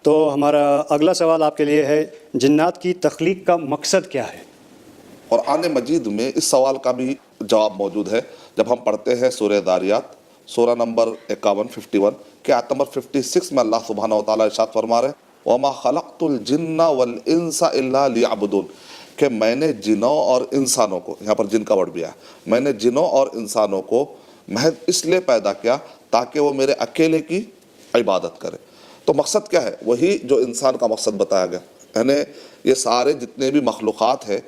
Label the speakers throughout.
Speaker 1: تو ہمارا اگلا سوال آپ کے لیے ہے، جنات کی تخلیق کا مقصد کیا ہے؟
Speaker 2: قرآن مجید میں اس سوال کا بھی جواب موجود ہے جب ہم پڑھتے ہیں سورہ ذاریات سورہ نمبر 51 کہ آیت نمبر 56 میں اللہ سبحانہ و تعالیٰ ارشاد فرما رہے ہیں وَمَا خَلَقْتُ الْجِنَّ وَالْإِنسَ إِلَّا لِيَعْبُدُونَ کہ میں نے جنوں اور انسانوں کو، یہاں پر جن کا ورڈ بھی ہے، میں نے جنوں اور انسانوں کو محض اس لیے پیدا کیا تاکہ وہ میرے اکیلے کی عبادت کرے۔ تو مقصد کیا ہے؟ وہی جو انسان کا مقصد بتایا گیا، یعنی یہ سارے جتنے بھی مخلوقات ہیں،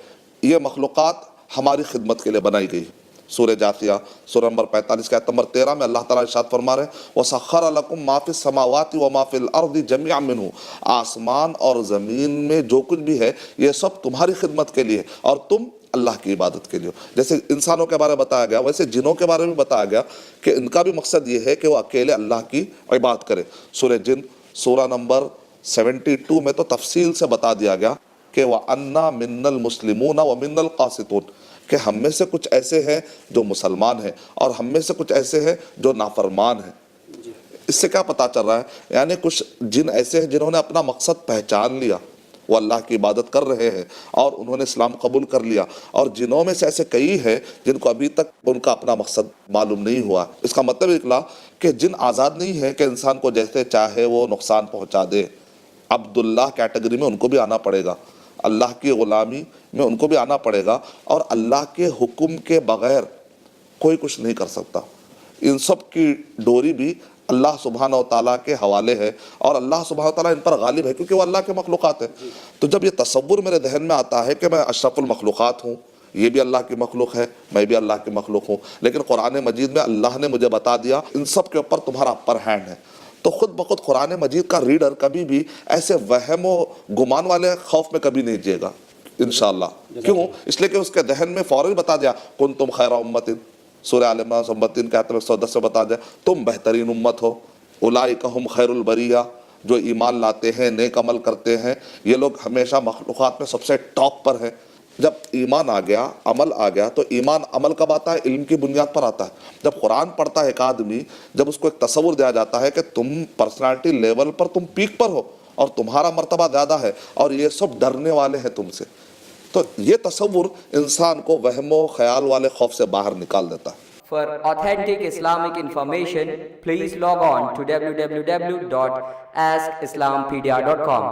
Speaker 2: یہ مخلوقات ہماری خدمت کے لیے بنائی گئی۔ سورہ جاثیہ سورہ نمبر 45 کے آیت نمبر 13 میں اللہ تعالیٰ ارشاد فرما رہے ہیں وَسَخَّرَ لَكُم مَّا فِي السَّمَاوَاتِ وَمَا فِي الْأَرْضِ جَمِيعًا مِّنْهُ آسمان اور زمین میں جو کچھ بھی ہے یہ سب تمہاری خدمت کے لیے اور تم اللہ کی عبادت کے لیے۔ جیسے انسانوں کے بارے میں بتایا گیا ویسے جنوں کے بارے میں بتایا گیا کہ ان کا بھی مقصد یہ ہے کہ وہ اکیلے اللہ کی عبادت کرے۔ سورہ جن سورہ نمبر 72 میں تو تفصیل سے بتا دیا گیا کہ وَأَنَّا مِنَّ الْمُسْلِمُونَ وَمِنَّ الْقَاسِطُونَ کہ ہم میں سے کچھ ایسے ہیں جو مسلمان ہیں اور ہم میں سے کچھ ایسے ہیں جو نافرمان ہیں۔ اس سے کیا پتہ چل رہا ہے؟ یعنی کچھ جن ایسے ہیں جنہوں نے اپنا مقصد پہچان لیا، وہ اللہ کی عبادت کر رہے ہیں اور انہوں نے اسلام قبول کر لیا، اور جنوں میں سے ایسے کئی ہیں جن کو ابھی تک ان کا اپنا مقصد معلوم نہیں ہوا۔ اس کا مطلب نکلا کہ جن آزاد نہیں ہے کہ انسان کو جیسے چاہے وہ نقصان پہنچا دے۔ عبداللہ کیٹیگری میں ان کو بھی آنا پڑے گا، اللہ کی غلامی میں ان کو بھی آنا پڑے گا، اور اللہ کے حکم کے بغیر کوئی کچھ نہیں کر سکتا۔ ان سب کی ڈوری بھی اللہ سبحانہ و تعالیٰ کے حوالے ہے، اور اللہ سبحانہ و تعالیٰ ان پر غالب ہے کیونکہ وہ اللہ کے مخلوقات ہیں۔ تو جب یہ تصور میرے ذہن میں آتا ہے کہ میں اشرف المخلوقات ہوں، یہ بھی اللہ کی مخلوق ہے، میں بھی اللہ کی مخلوق ہوں، لیکن قرآن مجید میں اللہ نے مجھے بتا دیا ان سب کے اوپر تمہارا اپر ہینڈ ہے، تو خود بخود قرآن مجید کا ریڈر کبھی بھی ایسے وہم و گمان والے خوف میں کبھی نہیں جیے گا انشاءاللہ۔ کیوں؟ اس لیے کہ اس کے ذہن میں فوراً بتا دیا کنتم خیر امت، سورہ آل عمران 3 کے آیت 110 سے بتا دیا تم بہترین امت ہو، اولئک ہم خیر البریہ، جو ایمان لاتے ہیں نیک عمل کرتے ہیں یہ لوگ ہمیشہ مخلوقات میں سب سے ٹاپ پر ہیں۔ جب ایمان آ گیا، عمل آ گیا، تو ایمان عمل کب آتا ہے؟ علم کی بنیاد پر آتا ہے۔ جب قرآن پڑھتا ہے ایک آدمی، جب اس کو ایک تصور دیا جاتا ہے کہ تم پرسنالٹی لیول پر تم پیک پر ہو اور تمہارا مرتبہ زیادہ ہے اور یہ سب ڈرنے والے ہیں تم سے، تو یہ تصور انسان کو وہم و خیال والے خوف سے باہر نکال دیتا ہے۔
Speaker 3: For authentic Islamic information, please log on to www.askislampedia.com.